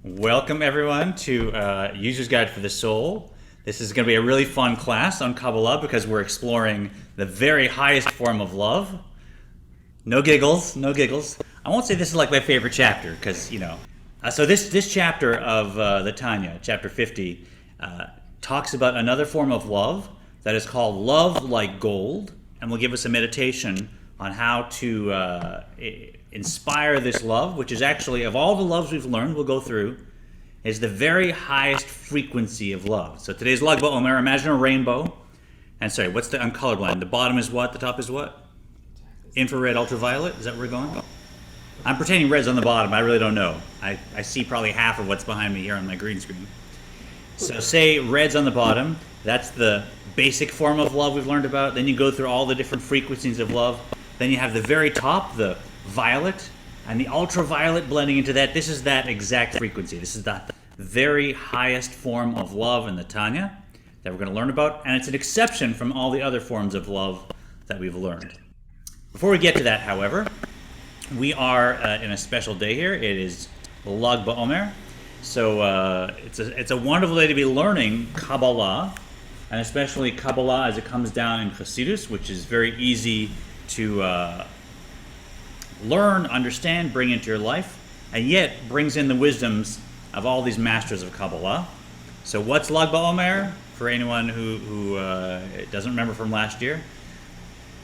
Welcome everyone to User's Guide for the Soul. This is going to be a really fun class on Kabbalah because we're exploring the very highest form of love. No giggles, no giggles. I won't say this is like my favorite chapter because, So this chapter of the Tanya, chapter 50, talks about another form of love that is called love like gold, and will give us a meditation on how to inspire this love, which is actually, of all the loves we've learned, we'll go through, is the very highest frequency of love. So today's Laibl Wolf. Imagine a rainbow. And sorry, what's the, I'm colorblind. The bottom is what? The top is what? Infrared, ultraviolet? Is that where we're going? I'm pretending red's on the bottom. I really don't know. I see probably half of what's behind me here on my green screen. So say red's on the bottom. That's the basic form of love we've learned about. Then you go through all the different frequencies of love. Then you have the very top, the violet, and the ultraviolet blending into that. This is that exact frequency. This is the very highest form of love in the Tanya that we're going to learn about, and it's an exception from all the other forms of love that we've learned. Before we get to that, however, we are in a special day here. It is Lag BaOmer, so it's a wonderful day to be learning Kabbalah, and especially Kabbalah as it comes down in Hasidus, which is very easy to learn, understand, bring into your life, and yet brings in the wisdoms of all these masters of Kabbalah. So what's Lag BaOmer, for anyone who doesn't remember from last year?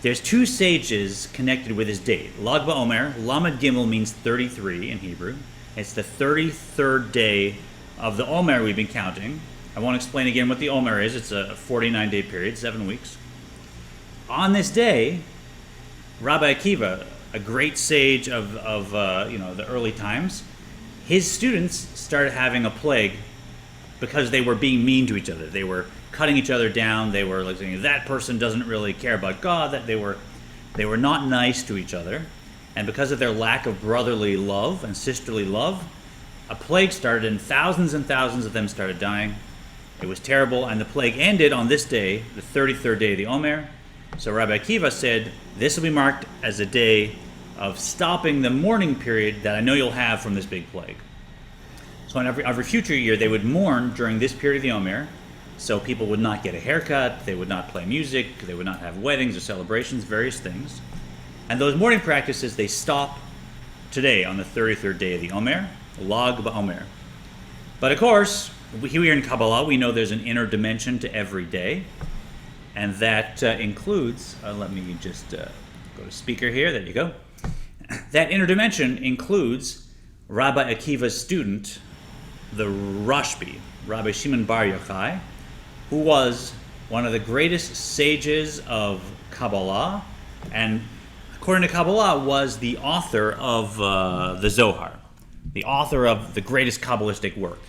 There's two sages connected with this date. Lag BaOmer, Lamed Gimel means 33 in Hebrew. It's the 33rd day of the Omer we've been counting. I won't explain again what the Omer is. It's a 49-day period, 7 weeks. On this day, Rabbi Akiva, a great sage of the early times, his students started having a plague because they were being mean to each other. They were cutting each other down. They were like saying that person doesn't really care about God. That they were not nice to each other, and because of their lack of brotherly love and sisterly love, a plague started, and thousands of them started dying. It was terrible, and the plague ended on this day, the 33rd day of the Omer. So Rabbi Akiva said, this will be marked as a day of stopping the mourning period that I know you'll have from this big plague. So in every future year, they would mourn during this period of the Omer. So people would not get a haircut, they would not play music, they would not have weddings or celebrations, various things. And those mourning practices, they stop today on the 33rd day of the Omer, Lag BaOmer. But of course, here in Kabbalah, we know there's an inner dimension to every day. And that includes, let me just go to speaker here, there you go. That inner dimension includes Rabbi Akiva's student, the Rashbi, Rabbi Shimon Bar Yochai, who was one of the greatest sages of Kabbalah, and according to Kabbalah was the author of the Zohar, the author of the greatest Kabbalistic work.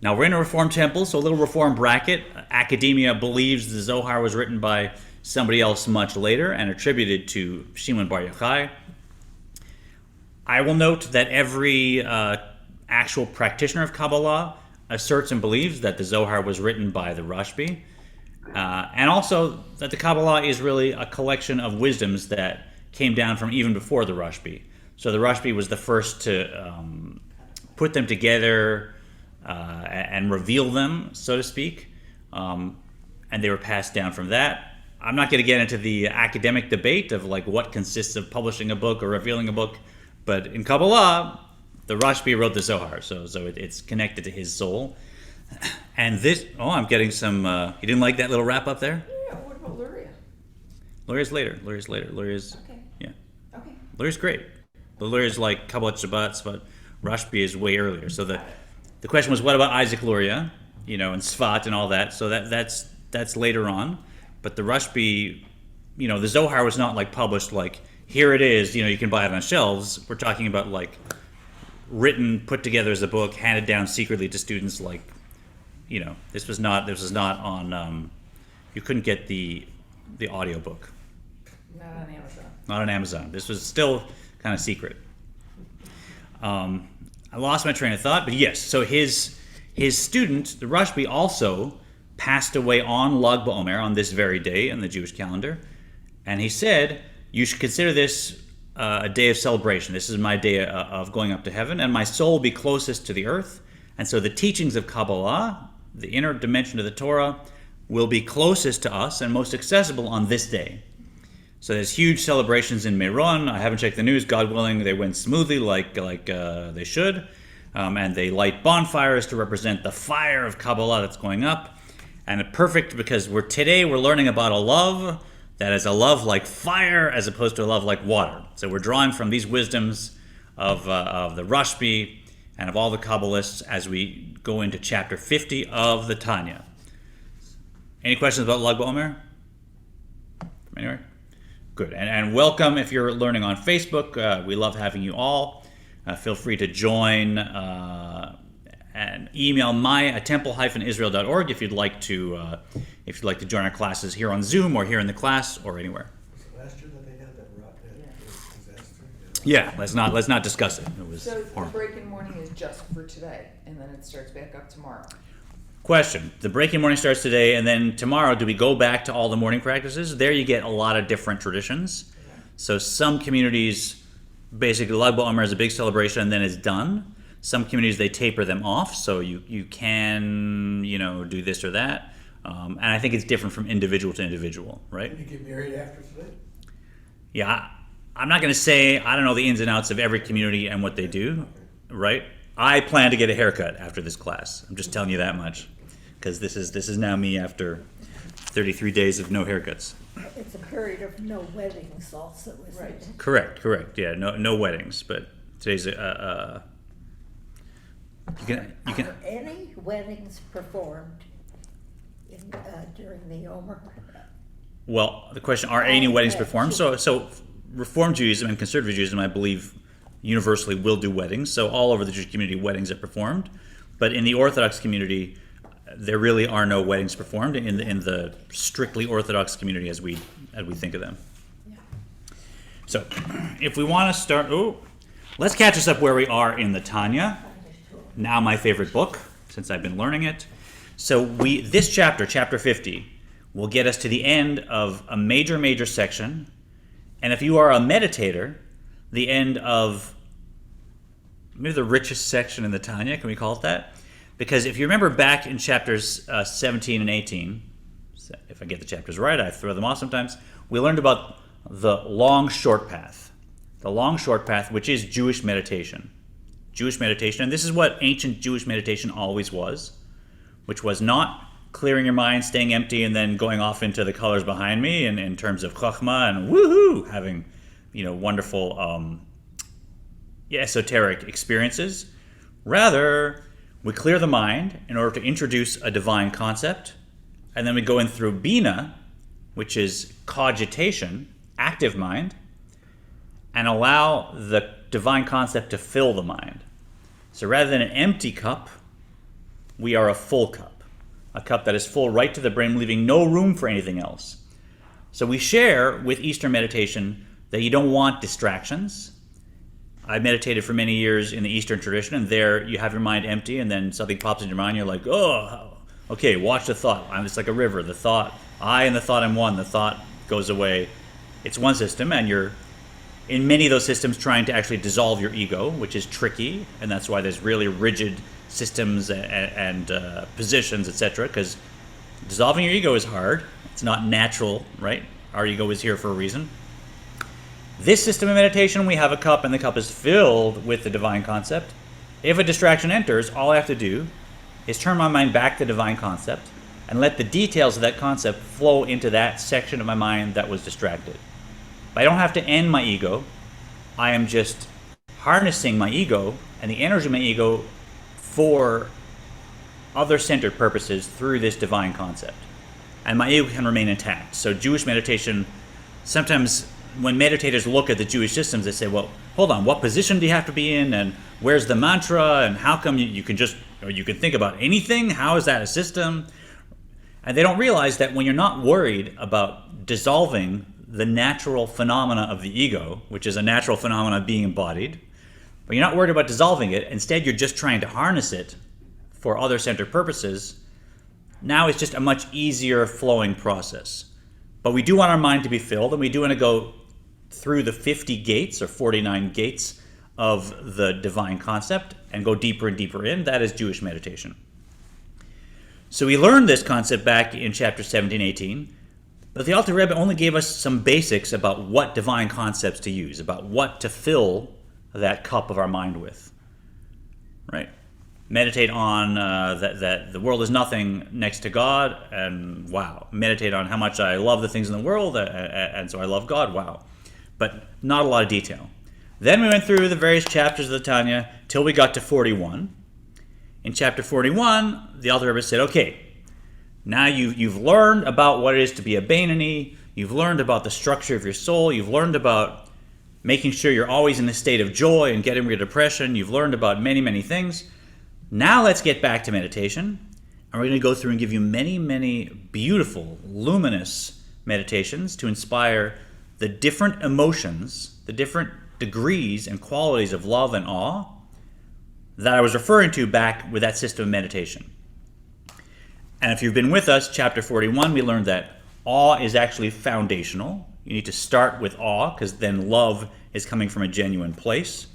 Now we're in a Reformed temple, so a little Reformed bracket. Academia believes the Zohar was written by somebody else much later and attributed to Shimon Bar Yochai. I will note that every actual practitioner of Kabbalah asserts and believes that the Zohar was written by the Rashbi, and also that the Kabbalah is really a collection of wisdoms that came down from even before the Rashbi. So the Rashbi was the first to put them together and reveal them, so to speak, and they were passed down from that. I'm not going to get into the academic debate of like what consists of publishing a book or revealing a book, but in Kabbalah, the Rashbi wrote the Zohar, so it's connected to his soul. And this, I'm getting some, you didn't like that little wrap up there? Yeah, what about Luria? Luria's later. Luria's, okay. Yeah. Okay. Luria's great. But Luria's like Kabbalah Shabbat, but Rashbi is way earlier. So the question was, what about Isaac Luria, and Sfat and all that? So that's later on. But the Rashbi, the Zohar was not like published like, here it is, you can buy it on shelves. We're talking about like written, put together as a book, handed down secretly to students. Like, this was not on. You couldn't get the audio book. Not on Amazon. Not on Amazon. This was still kind of secret. I lost my train of thought, but yes. So his student, the Rashbi, also passed away on Lag BaOmer on this very day in the Jewish calendar, and he said you should consider this a day of celebration. This is my day of going up to heaven, and my soul will be closest to the earth. And so the teachings of Kabbalah, the inner dimension of the Torah, will be closest to us and most accessible on this day. So there's huge celebrations in Meron. I haven't checked the news. God willing, they went smoothly like they should. And they light bonfires to represent the fire of Kabbalah that's going up. And it's perfect because today we're learning about a love that is a love like fire as opposed to a love like water. So we're drawing from these wisdoms of the Rashbi and of all the Kabbalists as we go into chapter 50 of the Tanya. Any questions about Lag BaOmer? From anywhere? Good. And welcome if you're learning on Facebook. We love having you all. Feel free to join and email temple-israel.org if you'd like to join our classes here on Zoom or here in the class or anywhere. Was it last year that they had that disaster? Yeah, let's not discuss it. It was So the horrible. break-in morning is just for today, and then it starts back up tomorrow. Question. The break-in morning starts today, and then tomorrow, do we go back to all the morning practices? There you get a lot of different traditions. So some communities, basically, Lag BaOmer is a big celebration, and then it's done. Some communities, they taper them off, so you can, do this or that. And I think it's different from individual to individual, right? Can you get married after today? Yeah, I'm not going to say I don't know the ins and outs of every community and what they do, right? I plan to get a haircut after this class. I'm just telling you that much, because this is now me after 33 days of no haircuts. It's a period of no weddings also, isn't Right. it? Correct. Yeah, no weddings, but today's you can Are any weddings performed during the Omer? well, the question, are any weddings performed? So Reformed Judaism and Conservative Judaism, I believe, universally will do weddings. So all over the Jewish community, weddings are performed. But in the Orthodox community, there really are no weddings performed in the strictly Orthodox community as we think of them. Yeah. So if we want to start, let's catch us up where we are in the Tanya. Now my favorite book, since I've been learning it. So this chapter 50, will get us to the end of a major section. And if you are a meditator, the end of maybe the richest section in the Tanya, can we call it that? Because if you remember back in chapters 17 and 18, if I get the chapters right, I throw them off sometimes, we learned about the long short path. The long short path, which is Jewish meditation. And this is what ancient Jewish meditation always was, which was not clearing your mind, staying empty, and then going off into the colors behind me in terms of chachma and woohoo, having wonderful esoteric experiences. Rather, we clear the mind in order to introduce a divine concept, and then we go in through bina, which is cogitation, active mind, and allow the divine concept to fill the mind. So rather than an empty cup, we are a full cup, a cup that is full right to the brim, leaving no room for anything else. So we share with Eastern meditation that you don't want distractions. I meditated for many years in the Eastern tradition, and there you have your mind empty, and then something pops in your mind, you're like, oh, okay, watch the thought. It's like a river. The thought, I and the thought am one. The thought goes away. It's one system, and you're in many of those systems trying to actually dissolve your ego, which is tricky, and that's why there's really rigid systems and positions, etc., because dissolving your ego is hard. It's not natural, right? Our ego is here for a reason. This system of meditation, we have a cup, and the cup is filled with the divine concept. If a distraction enters, all I have to do is turn my mind back to the divine concept and let the details of that concept flow into that section of my mind that was distracted. But I don't have to end my ego. I am just harnessing my ego and the energy of my ego for other-centered purposes through this divine concept. And my ego can remain intact. So Jewish meditation, sometimes when meditators look at the Jewish systems, they say, well, hold on, what position do you have to be in? And where's the mantra? And how come you can think about anything? How is that a system? And they don't realize that when you're not worried about dissolving the natural phenomena of the ego, which is a natural phenomena being embodied, but you're not worried about dissolving it, instead you're just trying to harness it for other-centered purposes, now it's just a much easier flowing process. But we do want our mind to be filled, and we do want to go through the 50 gates or 49 gates of the divine concept and go deeper and deeper in. That is Jewish meditation. So we learned this concept back in chapter 17, 18, but the Alter Rebbe only gave us some basics about what divine concepts to use, about what to fill that cup of our mind with, right? Meditate on that the world is nothing next to God, and wow. Meditate on how much I love the things in the world, and so I love God, wow. But not a lot of detail. Then we went through the various chapters of the Tanya till we got to 41. In chapter 41, the Alter Rebbe said, okay, now you've learned about what it is to be a Beinoni, you've learned about the structure of your soul, you've learned about making sure you're always in a state of joy and getting rid of depression, you've learned about many, many things. Now let's get back to meditation, and we're going to go through and give you many, many beautiful, luminous meditations to inspire the different emotions, the different degrees and qualities of love and awe that I was referring to back with that system of meditation. And if you've been with us, chapter 41, we learned that awe is actually foundational. You need to start with awe, because then love is coming from a genuine place.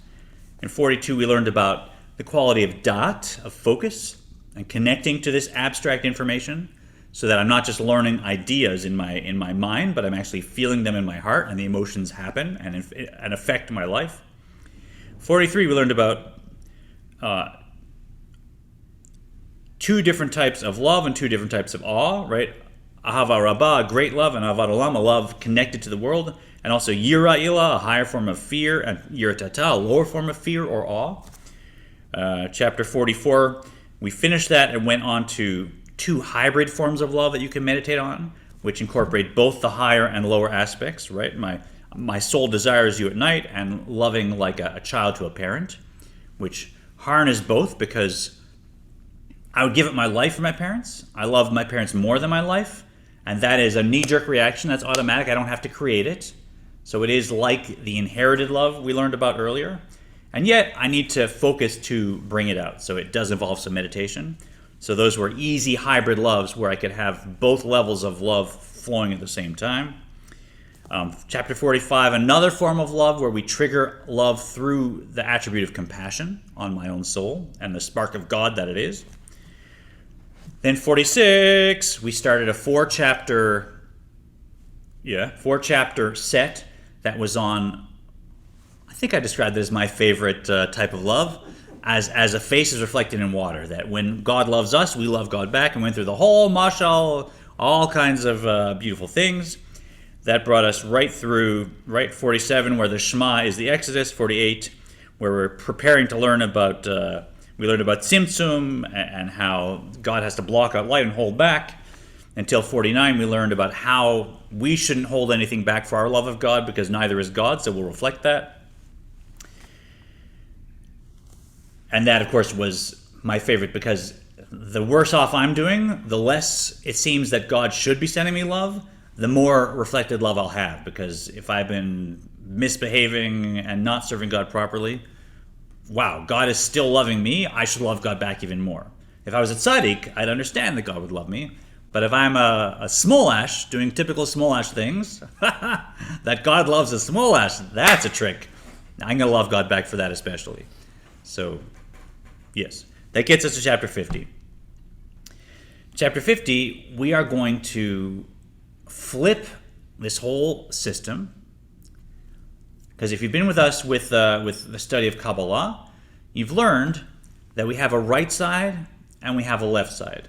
In 42, we learned about the quality of dat, of focus, and connecting to this abstract information, so that I'm not just learning ideas in my mind, but I'm actually feeling them in my heart, and the emotions happen and affect my life. 43, we learned about two different types of love and two different types of awe, right? Ahava Rabbah, great love, and Ahavat Olam, a love connected to the world, and also Yira Ilah, a higher form of fear, and Yiratata, a lower form of fear or awe. Chapter 44, we finished that and went on to two hybrid forms of love that you can meditate on, which incorporate both the higher and lower aspects, right? My soul desires you at night, and loving like a child to a parent, which harness both, because I would give up my life for my parents. I love my parents more than my life, and that is a knee-jerk reaction. That's automatic. I don't have to create it. So it is like the inherited love we learned about earlier. And yet, I need to focus to bring it out. So it does involve some meditation. So those were easy hybrid loves where I could have both levels of love flowing at the same time. Chapter 45, another form of love where we trigger love through the attribute of compassion on my own soul and the spark of God that it is. Then 46, we started a four-chapter set that was on, I think I described it as my favorite type of love, as a face is reflected in water, that when God loves us, we love God back, and went through the whole mashal, all kinds of beautiful things. That brought us right through, 47, where the Shema is the Exodus, 48, where we're preparing to learn about, we learned about Tzimtzum and how God has to block out light and hold back. Until 49, we learned about how we shouldn't hold anything back for our love of God, because neither is God, so we'll reflect that. And that, of course, was my favorite, because the worse off I'm doing, the less it seems that God should be sending me love, the more reflected love I'll have. Because if I've been misbehaving and not serving God properly, wow, God is still loving me, I should love God back even more. If I was a tzaddik, I'd understand that God would love me. But if I'm a Smolash, doing typical Smolash things, that God loves a Smolash, that's a trick. I'm going to love God back for that especially. So, yes, that gets us to chapter 50. Chapter 50, we are going to flip this whole system, because if you've been with us with the study of Kabbalah, you've learned that we have a right side and we have a left side.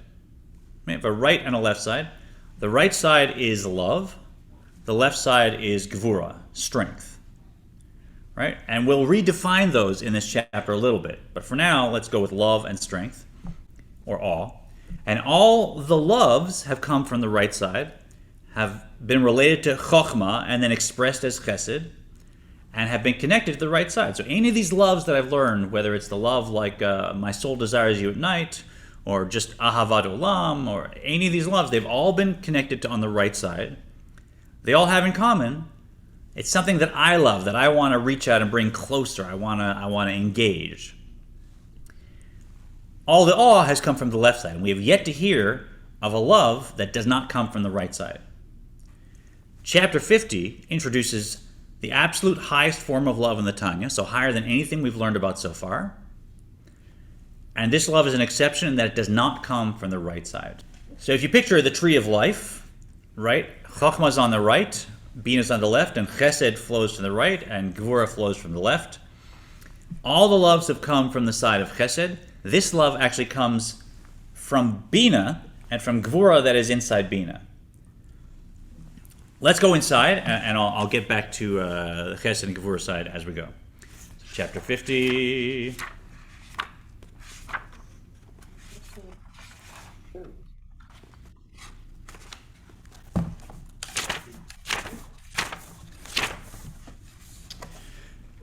We have a right and a left side. The right side is love. The left side is gvura, strength. Right? And we'll redefine those in this chapter a little bit. But for now, let's go with love and strength, or awe. And all the loves have come from the right side, have been related to chokhmah and then expressed as chesed, and have been connected to the right side. So any of these loves that I've learned, whether it's the love like my soul desires you at night, or just ahavat olam, or any of these loves, they've all been connected to on the right side. They all have in common, it's something that I love, that I want to reach out and bring closer. I want to engage. All the awe has come from the left side, and we have yet to hear of a love that does not come from the right side. Chapter 50 introduces the absolute highest form of love in the Tanya, so higher than anything we've learned about so far. And this love is an exception in that it does not come from the right side. So if you picture the tree of life, right? Chokhmah is on the right, Bina is on the left, and Chesed flows from the right, and Gvura flows from the left. All the loves have come from the side of Chesed. This love actually comes from Bina and from Gvura that is inside Bina. Let's go inside, and I'll get back to the Chesed and Gvura side as we go. Chapter 50.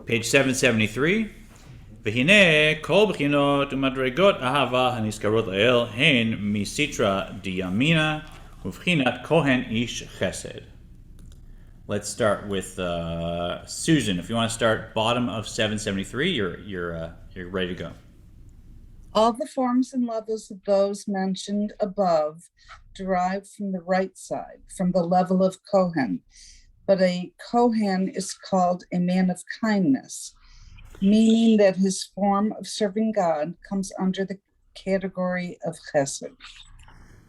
Page 773. V'hineh kol b'chinot u'madregot ahava hanizkarot la'el hein misitra diyamina u'v'chinat kohen ish chesed. Let's start with Susan. If you want to start bottom of 773, you're ready to go. All the forms and levels of those mentioned above derive from the right side, from the level of Kohen. But a Kohen is called a man of kindness, meaning that his form of serving God comes under the category of chesed.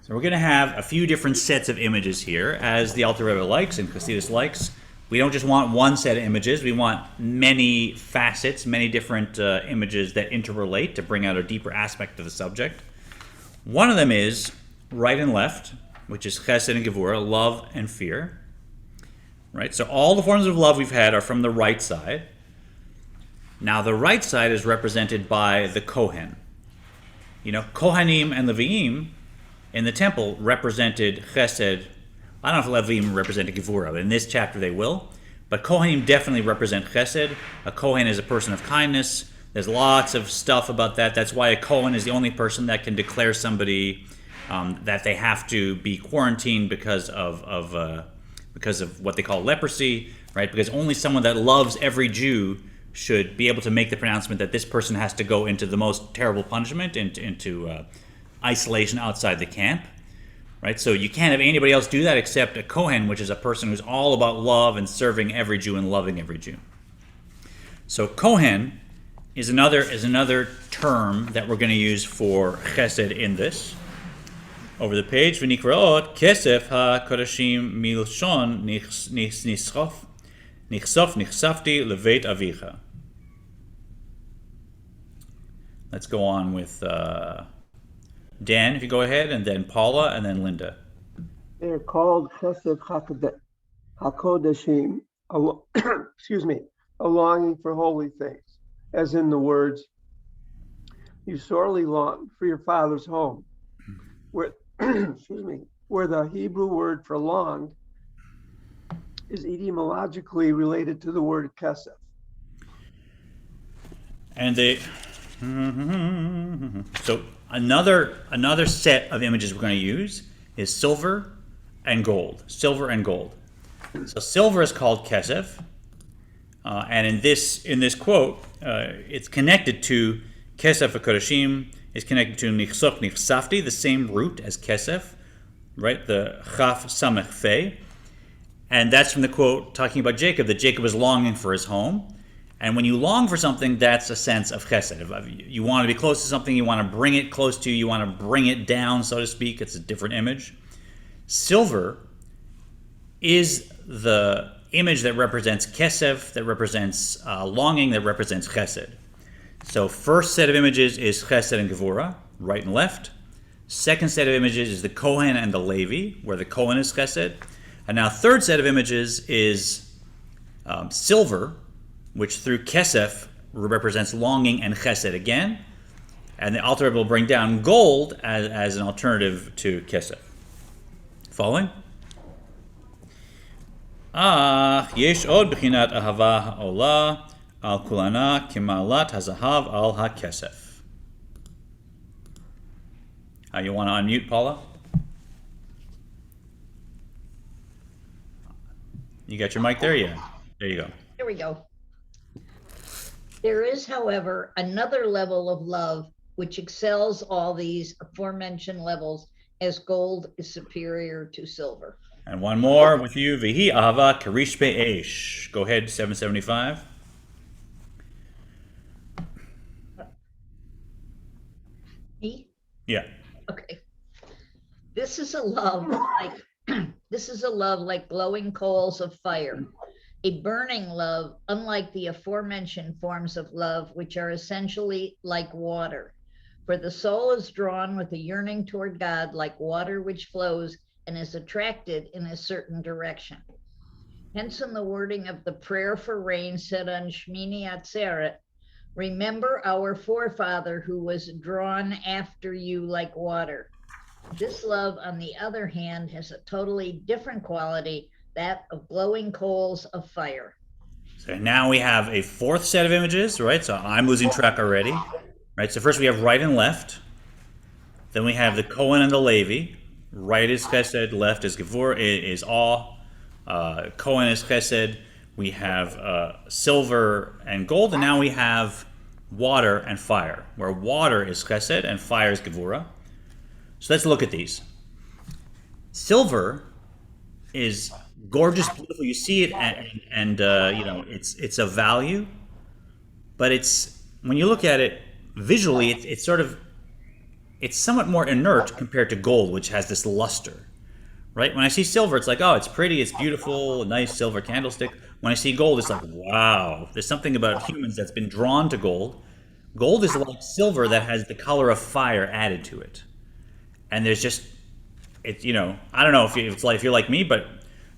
So we're going to have a few different sets of images here, as the Alter Rebbe likes and Chassidus likes. We don't just want one set of images, we want many facets, many different images that interrelate to bring out a deeper aspect of the subject. One of them is right and left, which is chesed and gevurah, love and fear. Right? So all the forms of love we've had are from the right side. Now the right side is represented by the Kohen. You know, Kohanim and Leviim in the temple represented chesed. I don't know if Leviim represented Gevurah, but in this chapter they will. But Kohanim definitely represent chesed. A Kohen is a person of kindness. There's lots of stuff about that. That's why a Kohen is the only person that can declare somebody that they have to be quarantined because of what they call leprosy, right? Because only someone that loves every Jew should be able to make the pronouncement that this person has to go into the most terrible punishment, into isolation outside the camp, right? So you can't have anybody else do that except a Kohen, which is a person who's all about love and serving every Jew and loving every Jew. So Kohen is another term that we're going to use for chesed in this. Over the page, v'nikraot kesef ha-kodashim milshon nichsafti leveit avicha. Let's go on with Dan, if you go ahead, and then Paula, and then Linda. They're called chesed hakodashim, excuse me, a longing for holy things, as in the words, you sorely long for your father's home, where excuse me, where the Hebrew word for long is etymologically related to the word kesef. And so another set of images we're going to use is silver and gold. Silver and gold. So silver is called kesef, and in this quote, it's connected to kesef HaKodashim. Is connected to nichsof nichsafti, the same root as kesef, right? The chaf samech fe. And that's from the quote talking about Jacob, that Jacob was longing for his home. And when you long for something, that's a sense of chesed. You want to be close to something, you want to bring it close to you, you want to bring it down, so to speak. It's a different image. Silver is the image that represents kesef, that represents longing, that represents chesed. So first set of images is chesed and gevurah, right and left. Second set of images is the Kohen and the Levi, where the Kohen is chesed. And now third set of images is silver, which through kesef represents longing and chesed again. And the Alter Rebbe will bring down gold as an alternative to kesef. Following? Yesh od b'chinat ahava ha'olah al kulana kimalat hazahav al hakesef. You want to unmute, Paula? You got your mic there? Yeah. There you go. Here we go. There is, however, another level of love which excels all these aforementioned levels, as gold is superior to silver. And one more with you. Vihi ahava karish be'esh. Go ahead, 775. Me? Yeah. Okay. This is a love like this is a love like glowing coals of fire, a burning love, unlike the aforementioned forms of love, which are essentially like water. For the soul is drawn with a yearning toward God like water which flows and is attracted in a certain direction. Hence, in the wording of the prayer for rain said on Shmini Atzeret, remember our forefather who was drawn after you like water. This love, on the other hand, has a totally different quality, that of glowing coals of fire. So now we have a fourth set of images, right? So I'm losing track already, right? So first we have right and left. Then we have the Cohen and the Levi. Right is Chesed, left is Gevur, is Awe. Cohen is Chesed. We have silver and gold, and now we have water and fire, where water is Chesed and fire is Gevura. So let's look at these. Silver is gorgeous, beautiful. You see it, and you know it's a value, but it's when you look at it visually, it's sort of it's somewhat more inert compared to gold, which has this luster, right? When I see silver, it's like, oh, it's pretty, it's beautiful, a nice silver candlestick. When I see gold, it's like, wow. There's something about humans that's been drawn to gold. Gold is like silver that has the color of fire added to it. And there's just, it's, you know, I don't know if you're like me, but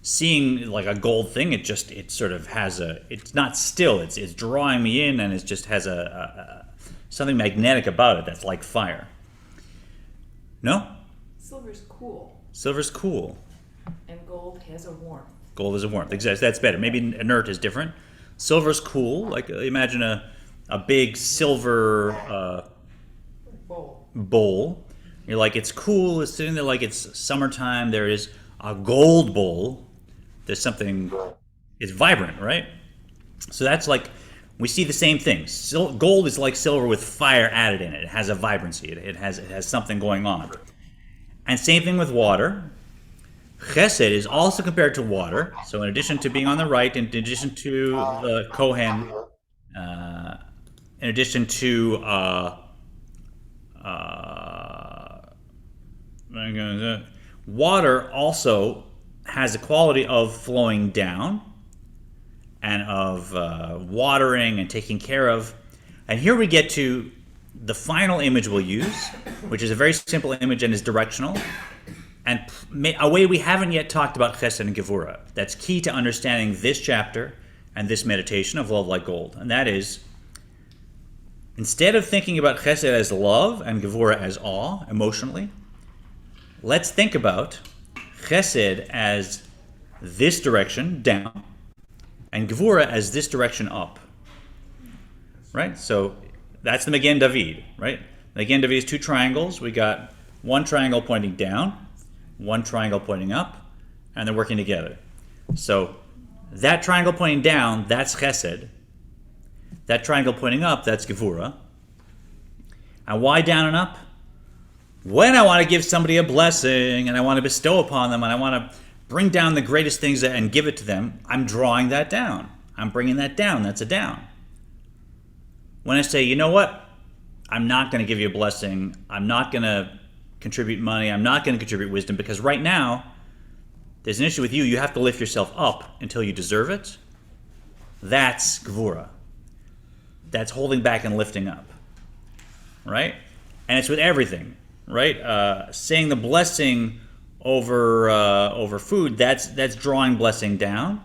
seeing like a gold thing, it sort of has it's not still, it's drawing me in, and it just has something magnetic about it that's like fire. No? Silver's cool, Silver's cool. and gold has a warmth. Gold is a warmth. Exactly. That's better. Maybe inert is different. Silver's cool. Like imagine a big silver bowl. You're like, it's cool. It's sitting there like it's summertime. There is a gold bowl. There's something. It's vibrant, right? So that's like we see the same thing. Gold is like silver with fire added in it. It has a vibrancy. It has something going on. And same thing with water. Chesed is also compared to water. So in addition to being on the right, in addition to the Kohen, in addition to water also has a quality of flowing down and of watering and taking care of. And here we get to the final image we'll use, which is a very simple image and is directional. And a way we haven't yet talked about Chesed and Gevura. That's key to understanding this chapter and this meditation of love like gold. And that is, instead of thinking about Chesed as love and Gevura as awe, emotionally, let's think about Chesed as this direction, down, and Gevura as this direction, up. Right? So that's the Magen David, right? Magen David is two triangles. We got one triangle pointing down, one triangle pointing up, and they're working together. So that triangle pointing down, that's Chesed. That triangle pointing up, that's Gevura. And why down and up? When I want to give somebody a blessing and I want to bestow upon them and I want to bring down the greatest things and give it to them, I'm drawing that down. I'm bringing that down. That's a down. When I say, you know what? I'm not going to give you a blessing. I'm not going to contribute money. I'm not going to contribute wisdom because right now there's an issue with you. You have to lift yourself up until you deserve it. That's Gevura. That's holding back and lifting up. Right? And it's with everything. Right? Saying the blessing over food, that's drawing blessing down.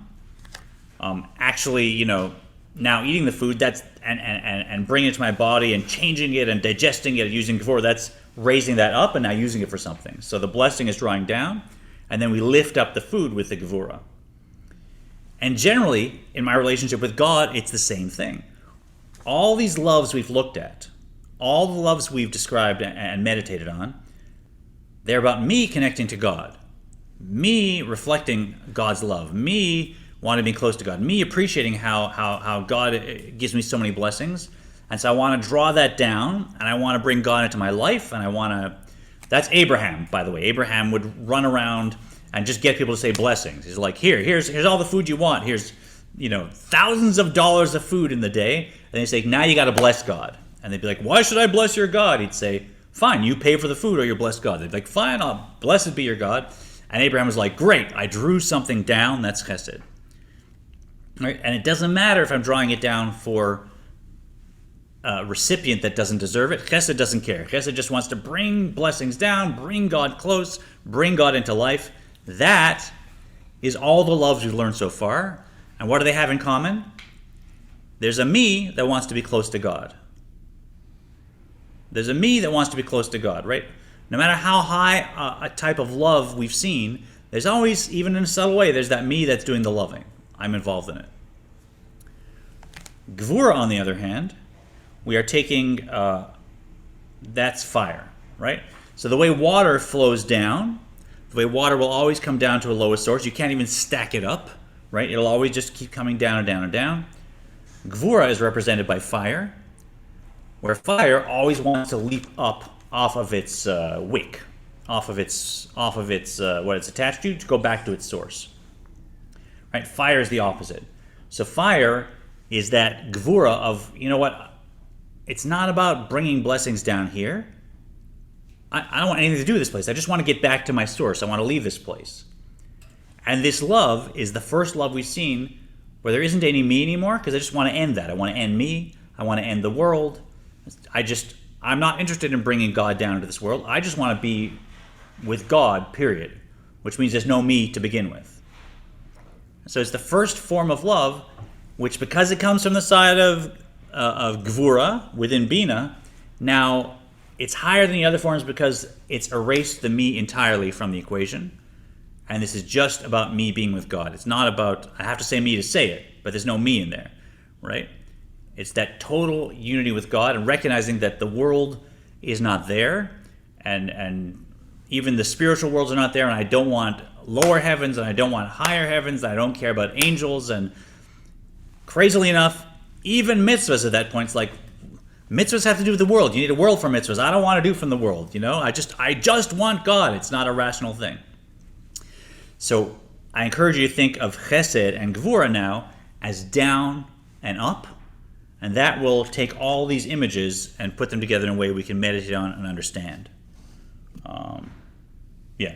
Actually, you know, now eating the food, that's and bringing it to my body and changing it and digesting it and using Gevura, that's raising that up and now using it for something. So the blessing is drawing down, and then we lift up the food with the Gevura. And generally, in my relationship with God, it's the same thing. All these loves we've looked at, all the loves we've described and meditated on, they're about me connecting to God, me reflecting God's love, me wanting to be close to God, me appreciating how God gives me so many blessings. And so I want to draw that down, and I want to bring God into my life, and I want to... That's Abraham, by the way. Abraham would run around and just get people to say blessings. He's like, here's all the food you want. Here's, thousands of dollars of food in the day. And they say, now you got to bless God. And they'd be like, why should I bless your God? He'd say, fine, you pay for the food or you bless God. They'd be like, fine, blessed be your God. And Abraham was like, great, I drew something down, that's chesed. Right? And it doesn't matter if I'm drawing it down for a recipient that doesn't deserve it. Chesed doesn't care. Chesed just wants to bring blessings down, bring God close, bring God into life. That is all the loves we've learned so far. And what do they have in common? There's a me that wants to be close to God. There's a me that wants to be close to God, right? No matter how high a type of love we've seen, there's always, even in a subtle way, there's that me that's doing the loving. I'm involved in it. Gvura, on the other hand, we are taking, that's fire, right? So the way water flows down, the way water will always come down to a lowest source. You can't even stack it up, right? It'll always just keep coming down and down and down. Gvura is represented by fire, where fire always wants to leap up off of its wick, off of its what it's attached to go back to its source. Right? Fire is the opposite. So fire is that gvura of, it's not about bringing blessings down here. I don't want anything to do with this place. I just want to get back to my source. I want to leave this place. And this love is the first love we've seen where there isn't any me anymore, because I just want to end that. I want to end me. I want to end the world. I'm not interested in bringing God down into this world. I just want to be with God, period, which means there's no me to begin with. So it's the first form of love, which, because it comes from the side of Gvura within Bina, now it's higher than the other forms because it's erased the me entirely from the equation. And this is just about me being with God. It's not about, I have to say me to say it, but there's no me in there, right? It's that total unity with God and recognizing that the world is not there, and even the spiritual worlds are not there, and I don't want lower heavens, and I don't want higher heavens, and I don't care about angels, and crazily enough, even mitzvahs at that point, it's like, mitzvahs have to do with the world. You need a world for mitzvahs. I don't want to do from the world, I just want God. It's not a rational thing. So I encourage you to think of chesed and gvura now as down and up, and that will take all these images and put them together in a way we can meditate on and understand.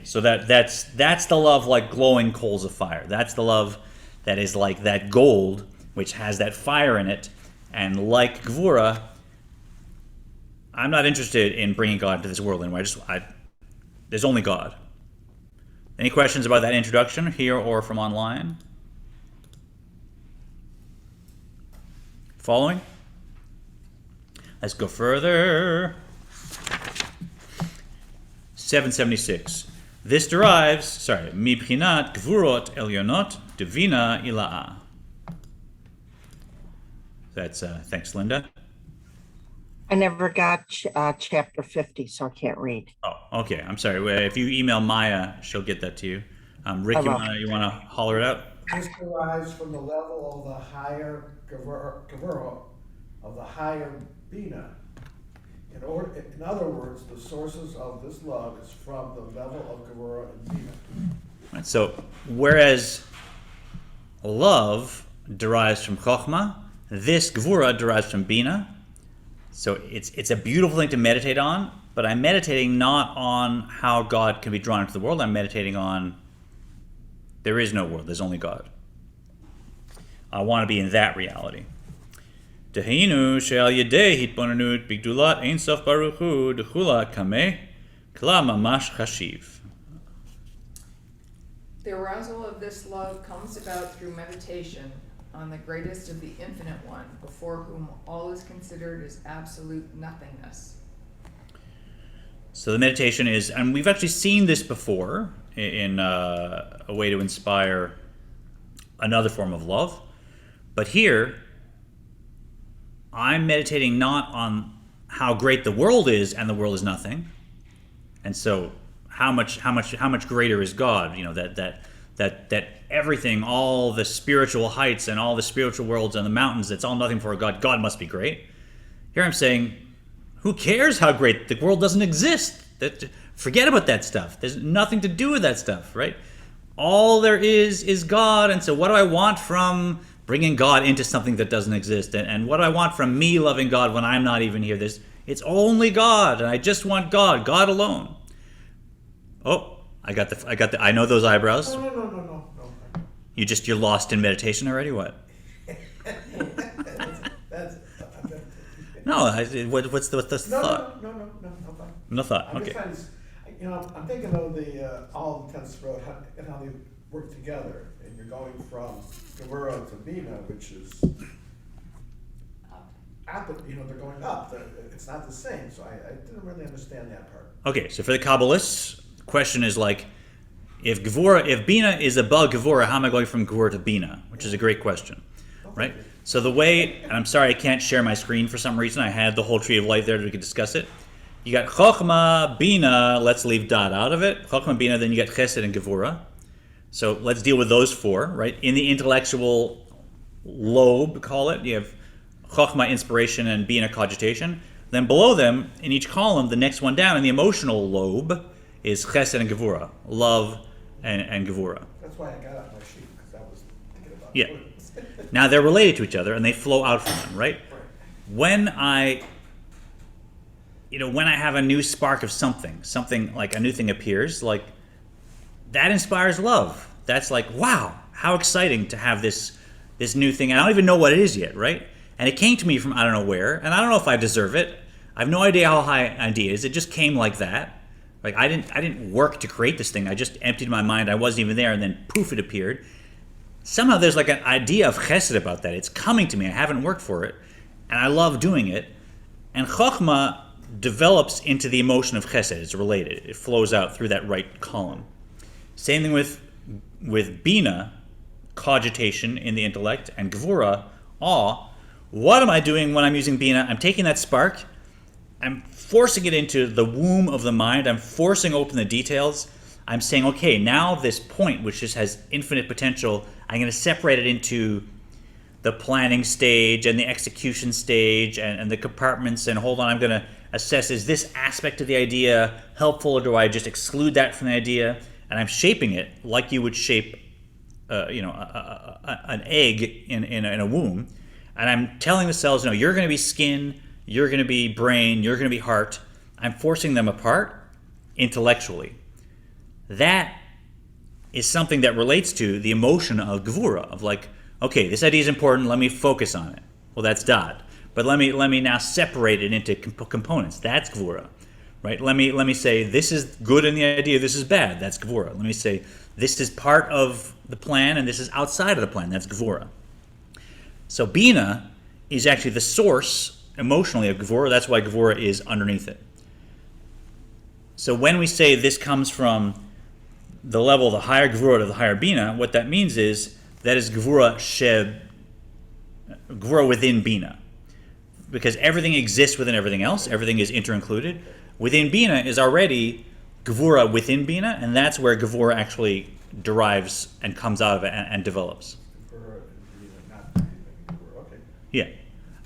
So that's the love like glowing coals of fire. That's the love that is like that gold, which has that fire in it. And like Gvura, I'm not interested in bringing God into this world anymore. There's only God. Any questions about that introduction here or from online? Following? Let's go further. 776. This derives, mibchinat gvurot elyonot divina ila'a. That's, thanks, Linda. I never got chapter 50, so I can't read. Oh, okay. I'm sorry. If you email Maya, she'll get that to you. Rick, you wanna holler it out? This derives from the level of the higher Gevurah, of the higher Bina. In other words, the sources of this love is from the level of Gevurah and Bina. Right, so, whereas love derives from Chokhmah, this Gvura derives from Bina. So it's a beautiful thing to meditate on, but I'm meditating not on how God can be drawn into the world. I'm meditating on there is no world, there's only God. I want to be in that reality. Tehinu she'al yedei hitbonenut bigdulat ein sof baruch hu d'chula kameh kla mamash chashiv. The arousal of this love comes about through meditation on the greatest of the infinite one, before whom all is considered as absolute nothingness. So the meditation is, and we've actually seen this before in a way to inspire another form of love, but here I'm meditating not on how great the world is and the world is nothing, and so how much greater is God? That everything, all the spiritual heights and all the spiritual worlds and the mountains, it's all nothing for God. God must be great. Here I'm saying, who cares how great? The world doesn't exist. Forget about that stuff. There's nothing to do with that stuff, right? all there is God. And so what do I want from bringing God into something that doesn't exist? And what do I want from me loving God when I'm not even here? It's only God, and I just want God alone. Oh, I know those eyebrows. No. You're lost in meditation already? What? That's No, what's the thought? No, fine. No thought. I'm Okay. just trying to, I'm thinking of the all the tense road and how they work together, and you're going from Gevurah to Bina, which is they're going up. It's not the same, so I didn't really understand that part. Okay, so for the Kabbalists, the question is like, if Bina is above Gevurah, how am I going from Gevurah to Bina? Which is a great question, right? So the way, and I'm sorry I can't share my screen for some reason. I had the whole tree of life there that we could discuss it. You got Chokhmah, Bina, let's leave Dad out of it. Chokhmah, Bina, then you got Chesed and Gevurah. So let's deal with those four, right? In the intellectual lobe, call it, you have Chokhmah, inspiration, and Bina, cogitation. Then below them, in each column, the next one down, in the emotional lobe, is Chesed and Gevurah, love and Gevurah. That's why I got out my sheet, because I was thinking about Yeah. it. Now they're related to each other, and they flow out from them, right? When I have a new spark of something like a new thing appears, like that inspires love. That's like, wow, how exciting to have this new thing. I don't even know what it is yet, right? And it came to me from I don't know where, and I don't know if I deserve it. I have no idea how high an idea is. It just came like that. Like I didn't work to create this thing. I just emptied my mind. I wasn't even there, and then poof, it appeared. Somehow there's like an idea of chesed about that. It's coming to me. I haven't worked for it, and I love doing it. And chokhmah develops into the emotion of chesed. It's related. It flows out through that right column. Same thing with bina, cogitation in the intellect, and gevurah, awe. What am I doing when I'm using bina? I'm taking that spark, I'm forcing it into the womb of the mind. I'm forcing open the details. I'm saying, okay, now this point, which just has infinite potential, I'm going to separate it into the planning stage and the execution stage and the compartments. And hold on, I'm going to assess, is this aspect of the idea helpful, or do I just exclude that from the idea? And I'm shaping it like you would shape, an egg in a womb. And I'm telling the cells, no, you're going to be skin, you're going to be brain, you're going to be heart. I'm forcing them apart intellectually. That is something that relates to the emotion of gevurah, of like, okay, this idea is important, let me focus on it. Well, that's dad. But let me now separate it into components. That's gevurah, right? Let me say, this is good in the idea, this is bad. That's gevurah. Let me say, this is part of the plan and this is outside of the plan. That's gevurah. So bina is actually the source emotionally of gevurah. That's why gevurah is underneath it. So when we say this comes from the level of the higher gevurah to the higher bina, what that means is that is gevurah within bina, because everything exists within everything else. Everything is inter-included. Within bina is already gevurah within bina, and that's where gevurah actually derives and comes out of it and develops. Okay. Yeah,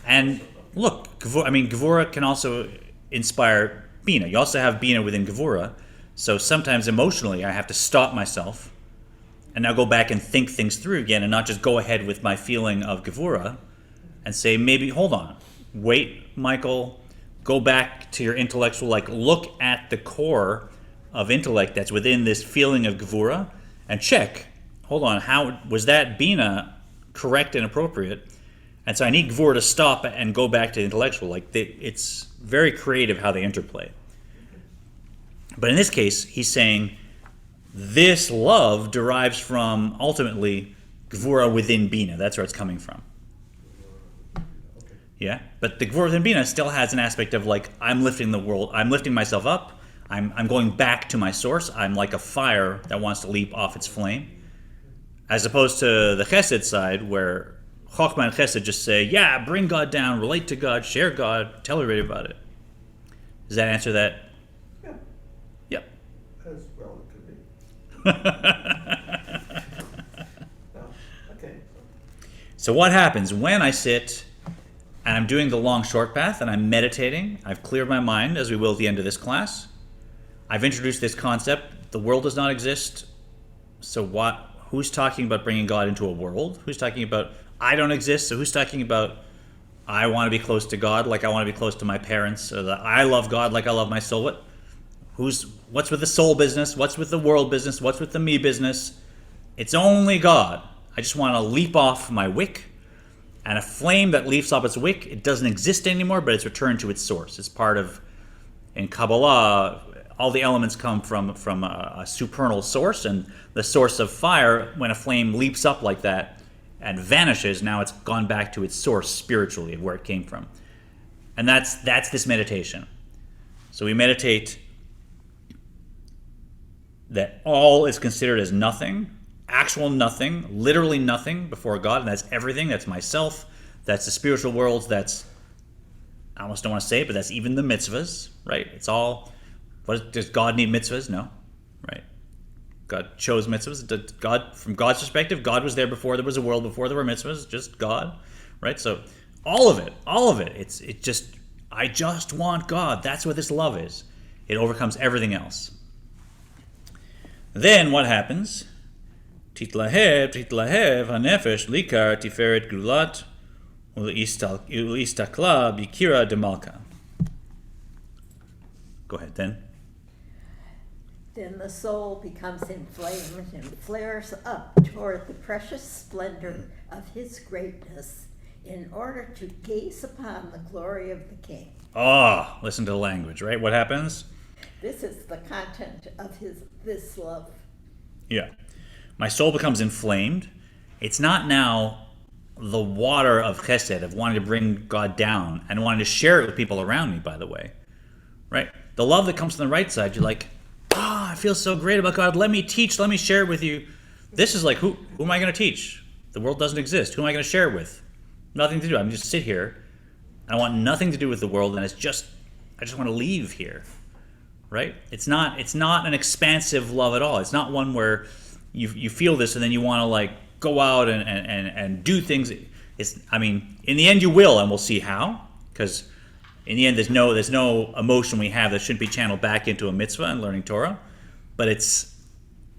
and look, gevurah can also inspire bina. You also have bina within gevurah. So sometimes emotionally, I have to stop myself and now go back and think things through again, and not just go ahead with my feeling of gevurah and say, maybe, hold on, wait, Michael, go back to your intellectual, like look at the core of intellect that's within this feeling of gevurah and check, hold on, how was that bina correct and appropriate? And so I need gevurah to stop and go back to the intellectual. Like it's very creative how they interplay. But in this case, he's saying this love derives from, ultimately, gevurah within bina. That's where it's coming from. Yeah? But the gevurah within bina still has an aspect of like, I'm lifting the world, I'm lifting myself up, I'm going back to my source, I'm like a fire that wants to leap off its flame. As opposed to the chesed side, where chokhmah and chesed just say, yeah, bring God down, relate to God, share God, tell everybody about it. Does that answer that? Yep. As well it could be. No. Okay. So what happens when I sit and I'm doing the long short path and I'm meditating? I've cleared my mind, as we will at the end of this class. I've introduced this concept. The world does not exist So what? Who's talking about bringing God into a world? Who's talking about I don't exist? So who's talking about I want to be close to God, like I want to be close to my parents, or that I love God like I love my soul? What's with the soul business? What's with the world business? What's with the me business? It's only God. I just want to leap off my wick, and a flame that leaps off its wick, it doesn't exist anymore, but it's returned to its source. It's part of, in Kabbalah, all the elements come from a supernal source, and the source of fire, when a flame leaps up like that and vanishes, now it's gone back to its source spiritually of where it came from. And that's this meditation. So we meditate that all is considered as nothing, actual nothing, literally nothing before God, and that's everything. That's myself, that's the spiritual worlds, that's, I almost don't want to say it, but that's even the mitzvahs, right? It's all, does God need mitzvahs? No, right? God chose mitzvahs. God, from God's perspective, God was there before there was a world, before there were mitzvahs, just God, right? So all of it, I just want God. That's what this love is. It overcomes everything else. Then what happens? Titlahev hanefesh likar tiferet gulat u'istakla bikira demalka. Go ahead, then. Then the soul becomes inflamed and flares up toward the precious splendor of his greatness in order to gaze upon the glory of the King. Ah, listen to the language, right? What happens? This is the content of this love. Yeah. My soul becomes inflamed. It's not now the water of chesed, of wanting to bring God down and wanting to share it with people around me, by the way. Right? The love that comes from the right side, you're like, I feel so great about God. Let me teach. Let me share it with you. This is like, who am I going to teach? The world doesn't exist. Who am I going to share it with? Nothing to do. I'm just sit here. I want nothing to do with the world, and I just want to leave here. Right? It's not an expansive love at all. It's not one where you feel this and then you want to like go out and do things. In the end you will, and we'll see how, because in the end there's no emotion we have that shouldn't be channeled back into a mitzvah and learning Torah. But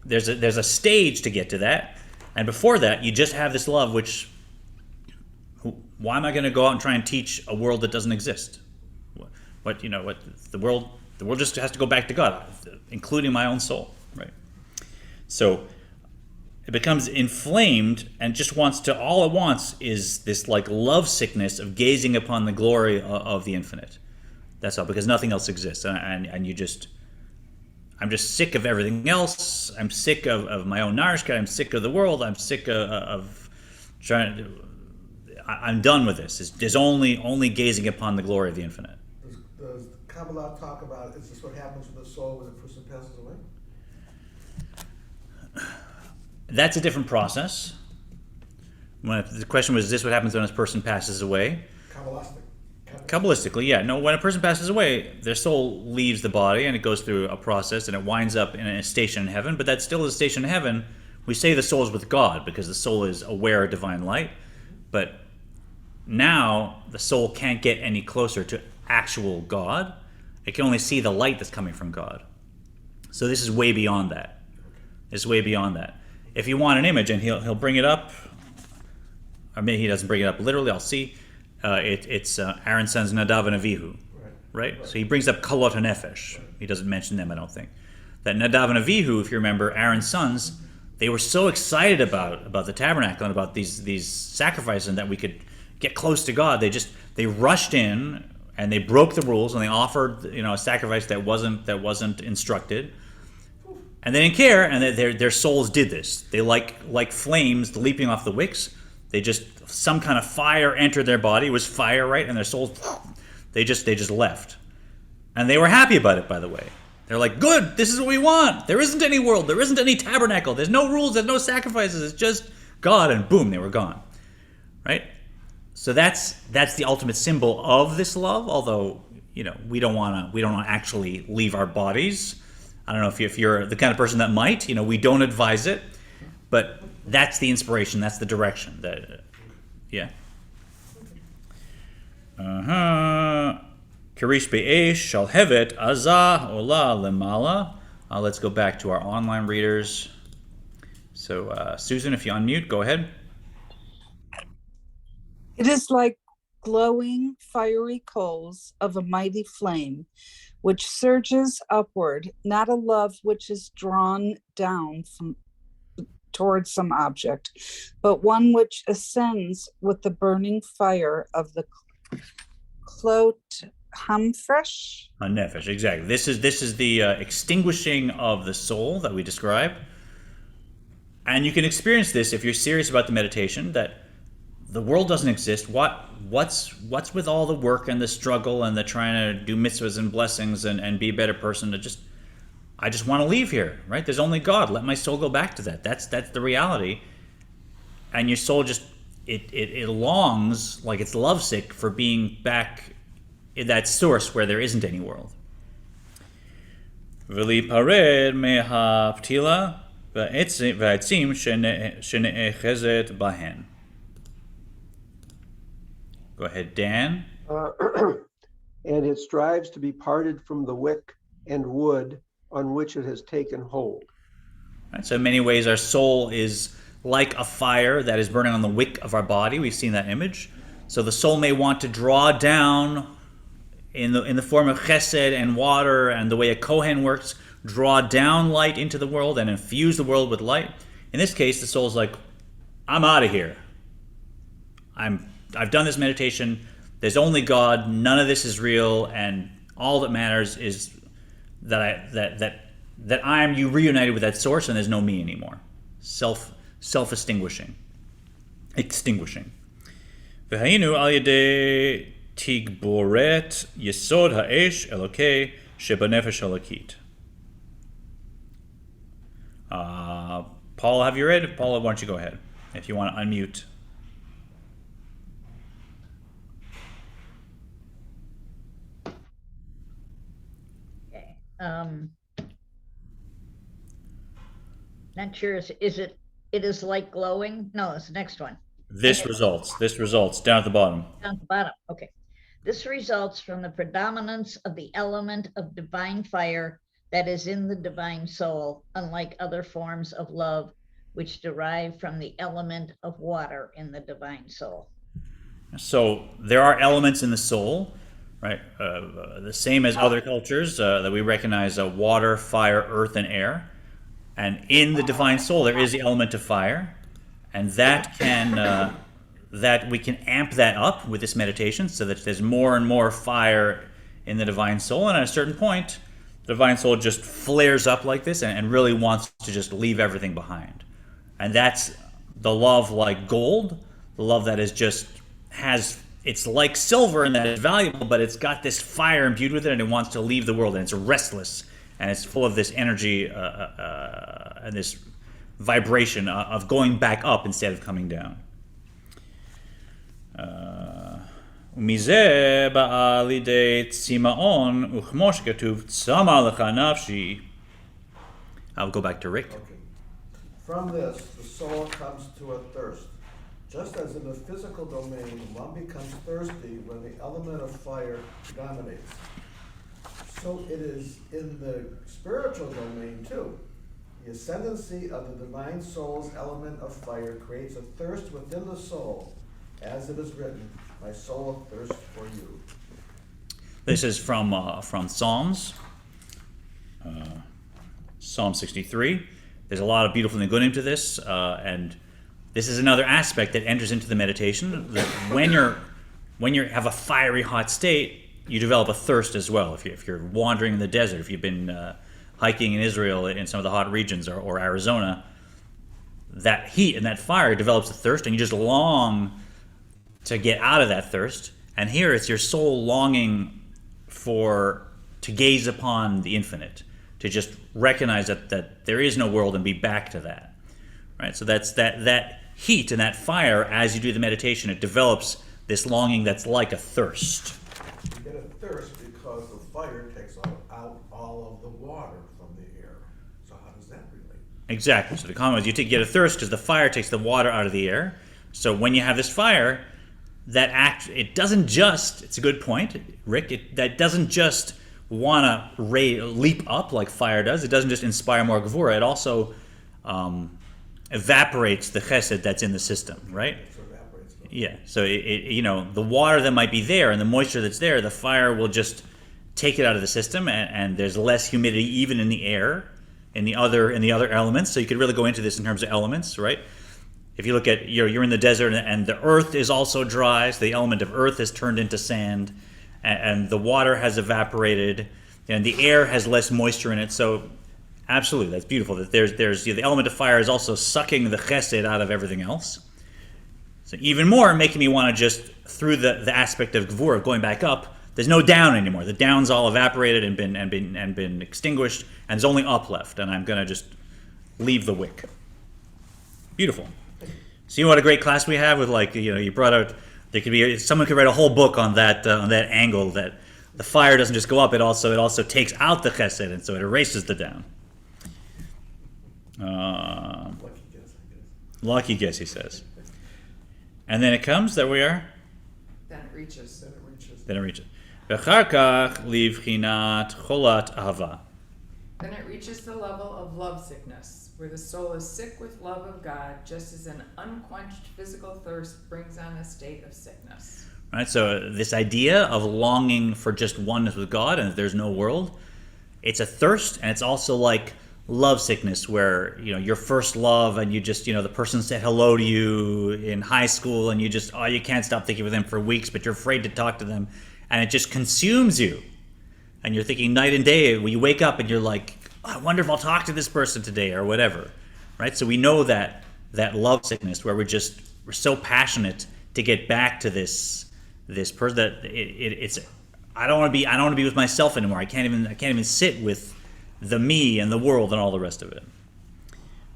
there's a stage to get to that, and before that you just have this love. Why am I going to go out and try and teach a world that doesn't exist? What the world just has to go back to God, including my own soul, right? So it becomes inflamed and just all it wants is this like lovesickness of gazing upon the glory of the infinite. That's all, because nothing else exists. And I'm just sick of everything else. I'm sick of my own narishkeit. I'm sick of the world. I'm sick of trying to, I'm done with this. There's only gazing upon the glory of the infinite. Does Kabbalah talk about, is this what happens with the soul when a person passes away? That's a different process. The question was, is this what happens when a person passes away? Kabbalistically, yeah. No, when a person passes away, their soul leaves the body and it goes through a process and it winds up in a station in heaven, but that still is a station in heaven. We say the soul is with God because the soul is aware of divine light, but now the soul can't get any closer to actual God. It can only see the light that's coming from God. So this is way beyond that. It's way beyond that. If you want an image, and he'll bring it up, or maybe he doesn't bring it up literally, I'll see. It's Aaron's sons Nadav and Avihu, right? So he brings up Kalot HaNefesh. He doesn't mention them, I don't think. That Nadav and Avihu, if you remember, Aaron's sons, they were so excited about the tabernacle and about these sacrifices and that we could get close to God. They rushed in and they broke the rules and they offered a sacrifice that wasn't instructed. And they didn't care, and their souls did this. They like flames leaping off the wicks. Some kind of fire entered their body. It was fire, right? And their souls, they just left. And they were happy about it, by the way. They're like, good, this is what we want. There isn't any world. There isn't any tabernacle. There's no rules. There's no sacrifices. It's just God, and boom, they were gone. Right? So that's the ultimate symbol of this love, although, we don't want to actually leave our bodies. I don't know if you're the kind of person that might, we don't advise it, but that's the inspiration, that's the direction. Yeah. Karish be'esh shal hevet azah ola lemala. Let's go back to our online readers. So, Susan, if you unmute, go ahead. It is like glowing fiery coals of a mighty flame, which surges upward, not a love which is drawn down towards some object, but one which ascends with the burning fire of the clot hamfresh. Nefesh, exactly. This is the extinguishing of the soul that we describe. And you can experience this if you're serious about the meditation, that the world doesn't exist. What's with all the work and the struggle and the trying to do mitzvahs and blessings and be a better person? I just want to leave here, right? There's only God. Let my soul go back to that. That's the reality. And your soul just it longs, like it's lovesick for being back in that source where there isn't any world. V'lipared mehaptila v'etzim shene'echezet bahen. Go ahead, Dan. And it strives to be parted from the wick and wood on which it has taken hold. Right, so in many ways, our soul is like a fire that is burning on the wick of our body. We've seen that image. So the soul may want to draw down in the form of chesed and water, and the way a Kohen works, draw down light into the world and infuse the world with light. In this case, the soul's like, I'm out of here. I've done this meditation. There's only God. None of this is real, and all that matters is that I am reunited with that source, and there's no me anymore. Self-extinguishing. V'hayinu al yedei tigboret yesod ha'esh elokei shebanefesh elokit. Paula, have you read? Paula, why don't you go ahead if you want to unmute. Not sure. It is like glowing? No, it's the next one. This results down at the bottom. Down at the bottom. Okay. This results from the predominance of the element of divine fire that is in the divine soul, unlike other forms of love, which derive from the element of water in the divine soul. So there are elements in the soul, right? The same as other cultures that we recognize: water, fire, earth, and air. And in the divine soul, there is the element of fire, and that we can amp that up with this meditation, so that there's more and more fire in the divine soul. And at a certain point, the divine soul just flares up like this and really wants to just leave everything behind. And that's the love like gold, the love that is just it's like silver and that it's valuable, but it's got this fire imbued with it, and it wants to leave the world, and it's restless, and it's full of this energy and this vibration of going back up instead of coming down. ומזה באה לידי צמאון, וכמו שכתוב, צמא לך נפשי. I'll go back to Rick. Okay. From this, the soul comes to a thirst. Just as in the physical domain, one becomes thirsty when the element of fire dominates. So it is in the spiritual domain too. The ascendancy of the divine soul's element of fire creates a thirst within the soul, as it is written, my soul thirsts for you. This is from Psalms, Psalm 63. There's a lot of beautiful nigunim to this, and this is another aspect that enters into the meditation. That when you have a fiery hot state, you develop a thirst as well. If you're wandering in the desert, if you've been hiking in Israel in some of the hot regions or Arizona, that heat and that fire develops a thirst, and you just long to get out of that thirst. And here it's your soul longing to gaze upon the infinite, to just recognize that there is no world and be back to that. Right? So that's that heat and that fire, as you do the meditation, it develops this longing that's like a thirst. You get a thirst because the fire takes out all of the water from the air. So how does that relate? Exactly. So the comment is you get a thirst because the fire takes the water out of the air. So when you have this fire, it doesn't just, it's a good point, Rick, that doesn't just want to leap up like fire does. It doesn't just inspire more gevura. It also evaporates the chesed that's in the system, right? It evaporates. Yeah. So the water that might be there and the moisture that's there, the fire will just take it out of the system, and there's less humidity even in the air, in the other elements. So you could really go into this in terms of elements, right? If you look at you're in the desert and the earth is also dry, so the element of earth has turned into sand, and the water has evaporated, and the air has less moisture in it. So absolutely, that's beautiful. That there's the element of fire is also sucking the chesed out of everything else. So even more making me want to just, through the aspect of gvura, going back up, there's no down anymore. The down's all evaporated and been extinguished, and there's only up left, and I'm gonna just leave the wick. Beautiful. See what a great class we have with, like, you brought out, there could be, someone could write a whole book on that angle, that the fire doesn't just go up, it also takes out the chesed, and so it erases the down. Lucky guess, I guess. Lucky guess, he says. And then it comes that we are? Then it reaches. Then it reaches. V'char kach livchinat cholat ahava. Then it reaches the level of lovesickness, where the soul is sick with love of God, just as an unquenched physical thirst brings on a state of sickness. Right, so this idea of longing for just oneness with God and that there's no world, it's a thirst, and it's also like lovesickness, where your first love, and you just the person said hello to you in high school, and you just you can't stop thinking of them for weeks, but you're afraid to talk to them, and it just consumes you, and you're thinking night and day. When you wake up and you're like, I wonder if I'll talk to this person today or whatever, right? So we know that lovesickness, where we're so passionate to get back to this person that it's I don't want to be with myself anymore. I can't even sit with the me and the world and all the rest of it.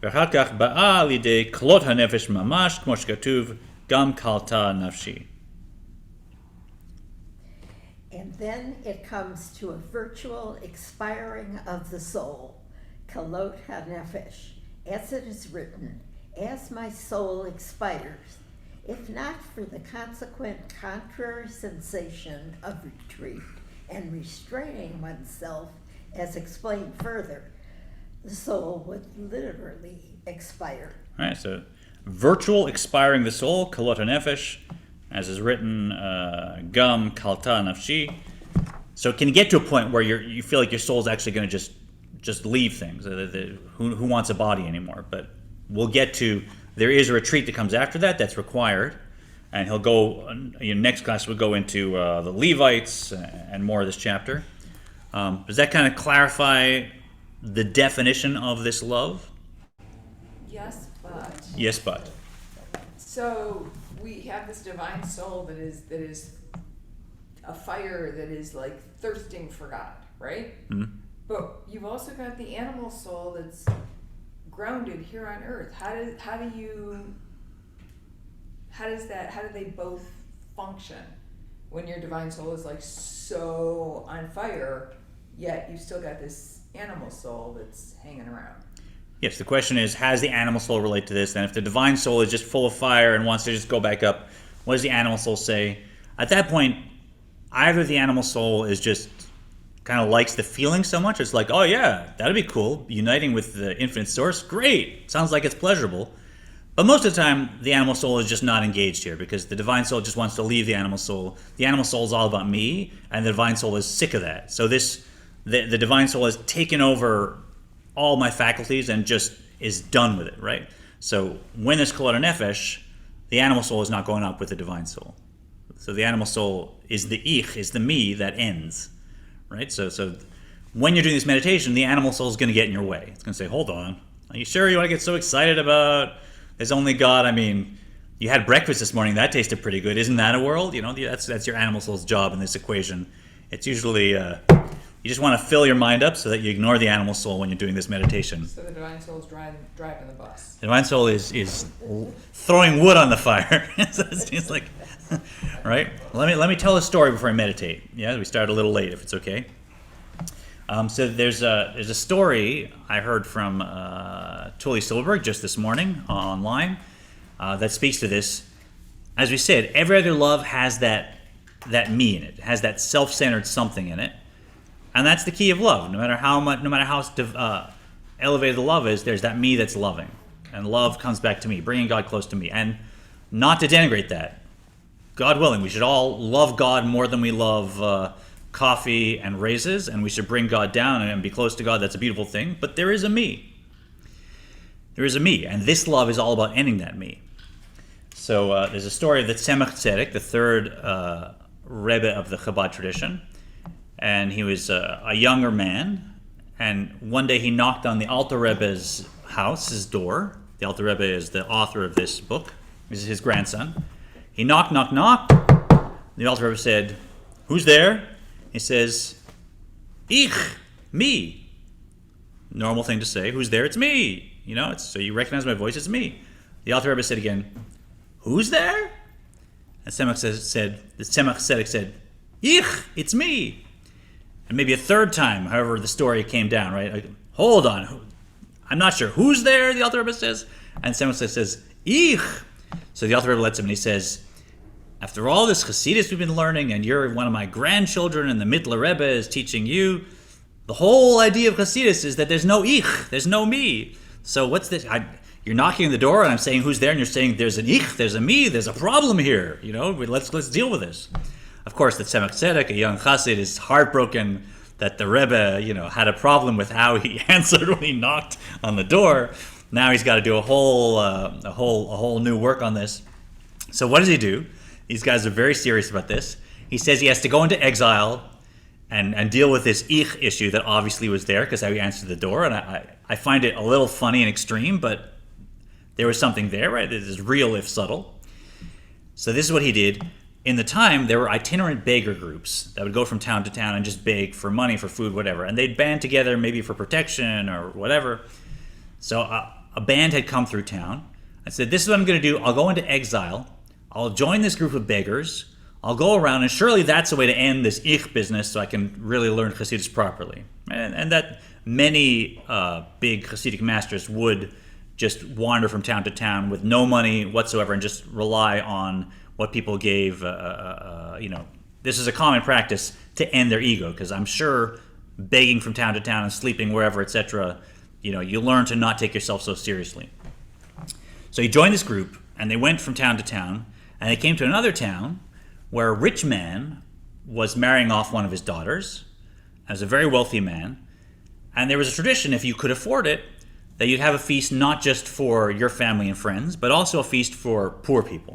ואחר כך באה לידי כלות הנפש ממש, כמו שכתוב, גם קלטה נפשי. And then it comes to a virtual expiring of the soul, kalot hanefesh, as it is written, as my soul expires, if not for the consequent contrary sensation of retreat and restraining oneself, as explained further, the soul would literally expire. All right, so virtual expiring the soul, kalot hanefesh, as is written, gam kalta nafshi. So it can get to a point where you feel like your soul's actually going to just leave things. Who wants a body anymore? But we'll get to, there is a retreat that comes after that that's required, and he'll go, next class we'll go into the Levites and more of this chapter. Does that kind of clarify the definition of this love? Yes, but. Yes, but. So we have this divine soul that is a fire that is like thirsting for God, right? Mm-hmm. But you've also got the animal soul that's grounded here on earth. How do they both function when your divine soul is like so on fire, yet you've still got this animal soul that's hanging around? Yes, the question is, how does the animal soul relate to this? And if the divine soul is just full of fire and wants to just go back up, what does the animal soul say? At that point, either the animal soul is just kind of likes the feeling so much, it's like, oh yeah, that'd be cool, uniting with the infinite source, great, sounds like it's pleasurable. But most of the time, the animal soul is just not engaged here, because the divine soul just wants to leave the animal soul. The animal soul is all about me, and the divine soul is sick of that. So the divine soul has taken over all my faculties and just is done with it, right? So when there's kolot nefesh, the animal soul is not going up with the divine soul. So the animal soul is the ich, is the me that ends, right? So when you're doing this meditation, the animal soul is going to get in your way. It's going to say, hold on, are you sure you want to get so excited about there's only God? I mean, you had breakfast this morning, that tasted pretty good. Isn't that a world? That's your animal soul's job in this equation. It's usually, you just want to fill your mind up so that you ignore the animal soul when you're doing this meditation. So the divine soul is driving the bus. The divine soul is throwing wood on the fire. It's like, right? Let me tell a story before I meditate. Yeah, we start a little late if it's okay. So there's a story I heard from Tully Silberberg just this morning online that speaks to this. As we said, every other love has that me in it. It has that self-centered something in it. And that's the key of love. No matter how elevated the love is, there's that me that's loving. And love comes back to me, bringing God close to me. And not to denigrate that. God willing, we should all love God more than we love coffee and raises, and we should bring God down and be close to God. That's a beautiful thing. But there is a me. There is a me, and this love is all about ending that me. So there's a story of the Tzemach Tzedek, the third Rebbe of the Chabad tradition, and he was a younger man, and one day he knocked on the Alter Rebbe's house, his door. The Alter Rebbe is the author of this book. This is his grandson. He knocked, knock, knock. The Alter Rebbe said, "Who's there?" He says, "Ich, me." Normal thing to say. Who's there? It's me. You know, so you recognize my voice. It's me. The Alter Rebbe said again, "Who's there?" And the Tzemach Tzedek said, "Ich, it's me." And maybe a third time, however the story came down, right? Like, hold on, I'm not sure. Who's there? The Alter Rebbe says. And Tzemach Tzedek says, "Ich." So the Alter Rebbe lets him, and he says, "After all this Hasidus we've been learning, and you're one of my grandchildren, and the Mittler Rebbe is teaching you, the whole idea of Hasidus is that there's no ich, there's no me. So what's this? You're knocking on the door, and I'm saying who's there, and you're saying there's an ich, there's a me, there's a problem here. You know, let's deal with this." Of course, the Tzemach Tzedek, a young Chassid, is heartbroken that the Rebbe, had a problem with how he answered when he knocked on the door. Now he's got to do a whole new work on this. So what does he do? These guys are very serious about this. He says he has to go into exile and deal with this ich issue that obviously was there because how he answered the door. And I find it a little funny and extreme, but there was something there, right? It is real if subtle. So this is what he did. In the time, there were itinerant beggar groups that would go from town to town and just beg for money, for food, whatever. And they'd band together maybe for protection or whatever. So a band had come through town. I said, "This is what I'm going to do. I'll go into exile. I'll join this group of beggars. I'll go around, and surely that's a way to end this ich business so I can really learn Hasidus properly." And that many big Hasidic masters would just wander from town to town with no money whatsoever and just rely on what people gave. This is a common practice to end their ego, because I'm sure begging from town to town and sleeping wherever, etc., you learn to not take yourself so seriously. So he joined this group, and they went from town to town, and they came to another town where a rich man was marrying off one of his daughters, as a very wealthy man. And there was a tradition, if you could afford it, that you'd have a feast not just for your family and friends, but also a feast for poor people.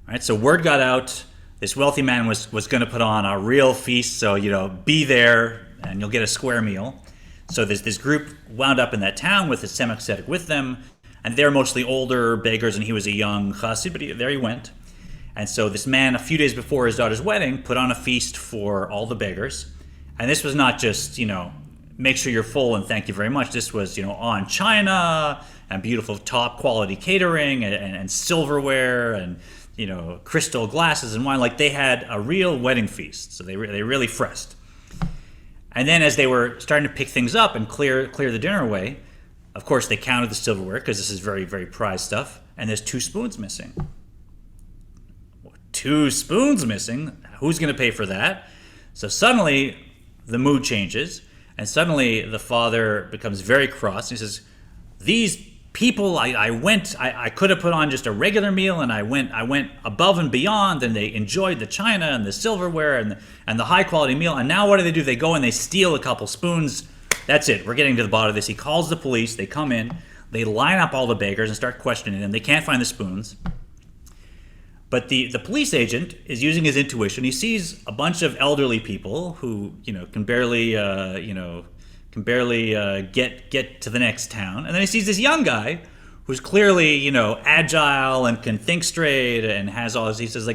All right, so word got out, this wealthy man was going to put on a real feast, so, be there, and you'll get a square meal. So this group wound up in that town with the Tzemach Tzedek with them, and they're mostly older beggars, and he was a young chassid, but there he went. And so this man, a few days before his daughter's wedding, put on a feast for all the beggars. And this was not just, make sure you're full and thank you very much. This was, on china and beautiful top quality catering and silverware and, crystal glasses and wine. Like they had a real wedding feast. So they really fressed. And then as they were starting to pick things up and clear the dinner away, of course they counted the silverware because this is very, very prized stuff. And there's 2 spoons missing. 2 spoons missing. Who's going to pay for that? So suddenly the mood changes, and suddenly the father becomes very cross. He says, "These people, I could have put on just a regular meal, and I went above and beyond, and they enjoyed the china and the silverware and the high quality meal. And now what do? They go and they steal a couple spoons. That's it. We're getting to the bottom of this." He calls the police. They come in. They line up all the beggars and start questioning them. They can't find the spoons. But the police agent is using his intuition. He sees a bunch of elderly people who can barely get to the next town, and then he sees this young guy who's clearly agile and can think straight and has all this. He says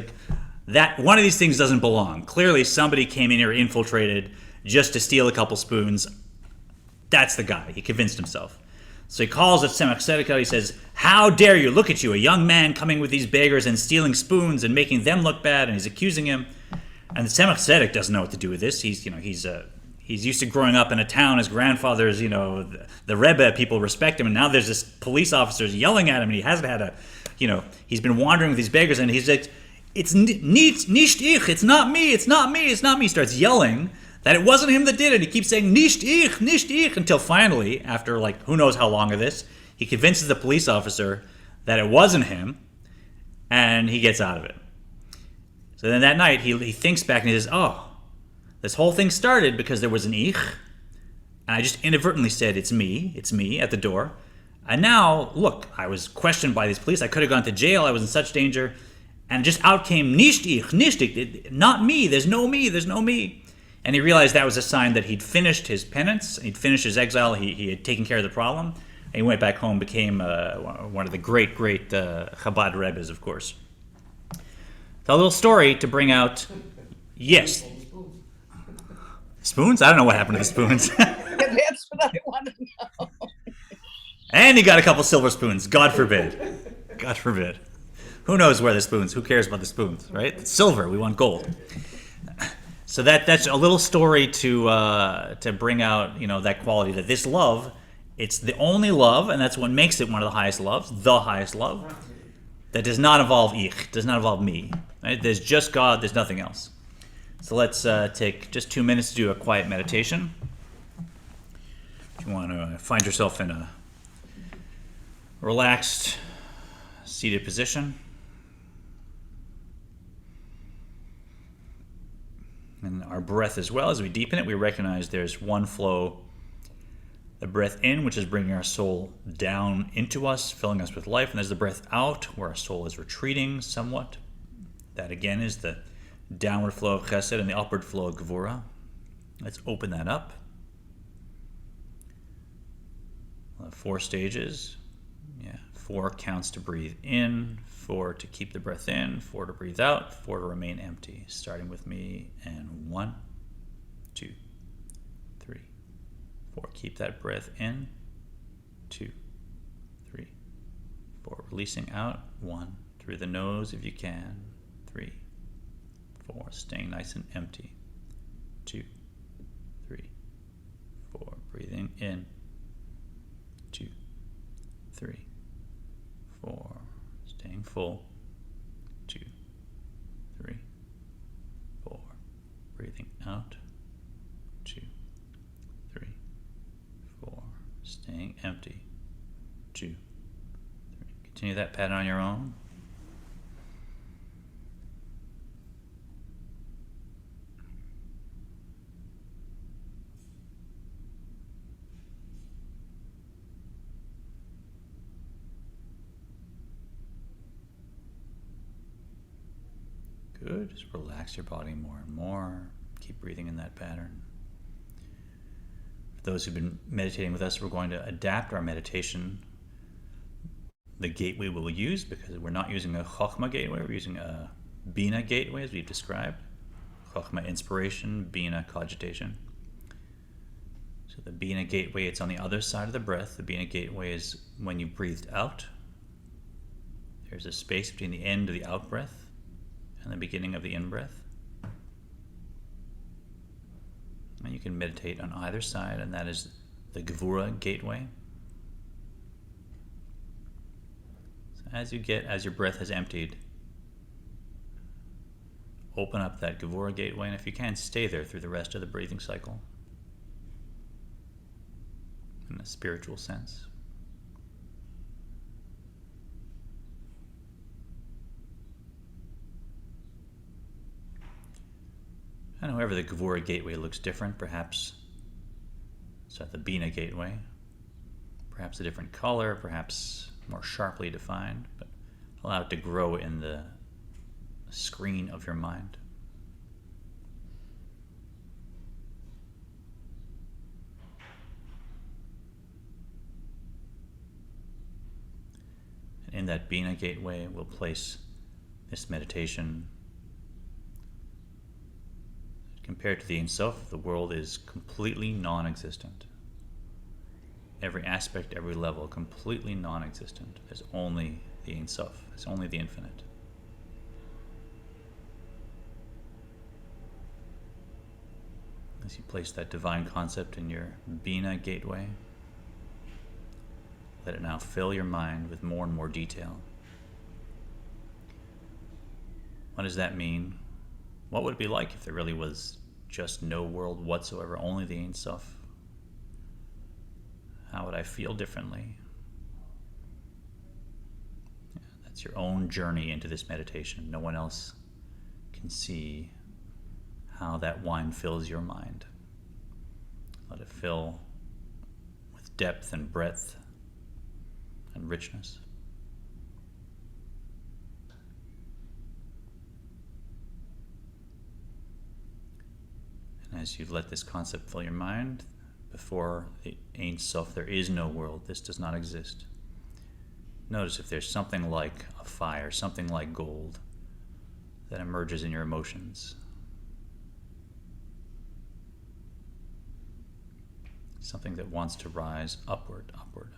that one of these things doesn't belong. Clearly somebody came in here infiltrated just to steal a couple spoons. That's the guy. He convinced himself. So he calls the Tzemach Tzedek. He says, "How dare you? Look at you, a young man coming with these beggars and stealing spoons and making them look bad." And he's accusing him. And the Tzemach Tzedek doesn't know what to do with this. He's used to growing up in a town. His grandfather's, the Rebbe, people respect him. And now there's this police officer yelling at him, and he hasn't had he's been wandering with these beggars, and he's like, "It's nicht ich. It's not me. It's not me. It's not me." He starts yelling that it wasn't him that did it. He keeps saying, nicht ich, until finally, after who knows how long of this, He convinces the police officer that it wasn't him, and he gets out of it. So then that night, he thinks back and he says, oh, this whole thing started because there was an ich, and I just inadvertently said, it's me at the door. And now, look, I was questioned by these police. I could have gone to jail. I was in such danger. And just out came nicht ich, not me. There's no me. And he realized that was a sign that he'd finished his penance. He'd finished his exile. He had taken care of the problem. And he went back home, became one of the great Chabad Rebbes, of course. So a little story to bring out, yes. Spoons? I don't know what happened to the spoons. That's what I want to know. And he got a couple silver spoons. God forbid. God forbid. Who knows where the spoons? Who cares about the spoons, right? It's silver. We want gold. So that's a little story to bring out, that quality, that this love, it's the only love, and that's what makes it one of the highest loves, the highest love, that does not involve ich, does not involve me. Right? There's just God. There's nothing else. So let's take just 2 minutes to do a quiet meditation. If you want to find yourself in a relaxed, seated position. And our breath as well, as we deepen it, we recognize there's one flow, the breath in, which is bringing our soul down into us, filling us with life. And there's the breath out, where our soul is retreating somewhat. That again is the downward flow of chesed and the upward flow of gevura. Let's open that up. 4 stages. 4 counts to breathe in, 4 to keep the breath in, 4 to breathe out, 4 to remain empty. Starting with me, and 1, 2, 3, 4. Keep that breath in, 2, 3, 4. Releasing out, 1. Through the nose if you can, 3, 4. Staying nice and empty, 2, 3, 4. Breathing in, 2, 3, 4. Staying full, 2, 3, 4. Breathing out, 2, 3, 4. Staying empty, 2, 3. Continue that pattern on your own. Good. Just relax your body more and more. Keep breathing in that pattern. For those who've been meditating with us, we're going to adapt our meditation, the gateway we'll use, because we're not using a Chokhmah gateway, we're using a Bina gateway, as we've described. Chokhmah inspiration, Bina cogitation. So the Bina gateway, it's on the other side of the breath. The Bina gateway is when you breathed out. There's a space between the end of the out breath and the beginning of the in-breath. And you can meditate on either side, and that is the Gevura gateway. So as your breath has emptied, open up that Gevura gateway, and if you can, stay there through the rest of the breathing cycle in a spiritual sense. And however the Gevura gateway looks different, perhaps it's at the Bina gateway, perhaps a different color, perhaps more sharply defined, but allow it to grow in the screen of your mind. And in that Bina gateway, we'll place this meditation. Compared to the Ein Sof, the world is completely non-existent. Every aspect, every level, completely non-existent. There's only the Ein Sof. There's only the infinite. As you place that divine concept in your Bina gateway, let it now fill your mind with more and more detail. What does that mean? What would it be like if there really was just no world whatsoever, only the Ein Sof? How would I feel differently? It's your own journey into this meditation. No one else can see how that wine fills your mind. Let it fill with depth and breadth and richness. And as you let this concept fill your mind, before the Ein Sof, there is no world. This does not exist. Notice if there's something like a fire, something like gold that emerges in your emotions. Something that wants to rise upward, upward.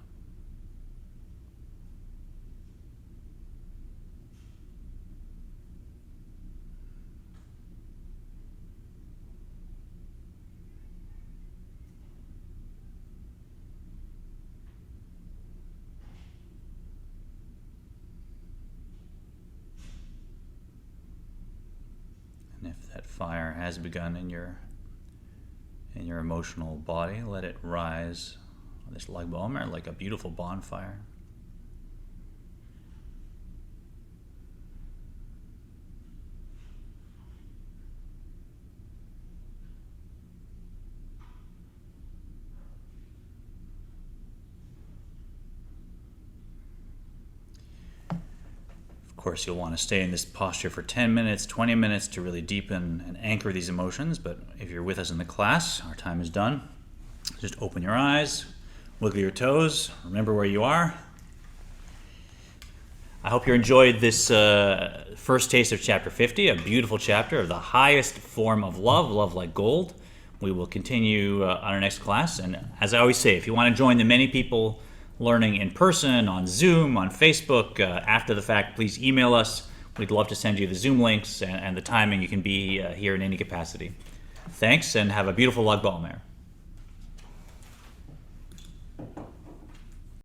And if that fire has begun in your emotional body, let it rise on this Laibl Wolf like a beautiful bonfire. Of course, you'll want to stay in this posture for 10 minutes, 20 minutes to really deepen and anchor these emotions. But if you're with us in the class, our time is done. Just open your eyes, wiggle your toes, remember where you are. I hope you enjoyed this first taste of Chapter 50, a beautiful chapter of the highest form of love, love like gold. We will continue on our next class. And as I always say, if you want to join the many people learning in person, on Zoom, on Facebook, after the fact, please email us. We'd love to send you the Zoom links and the timing. You can be here in any capacity. Thanks, and have a beautiful Laibl Wolf.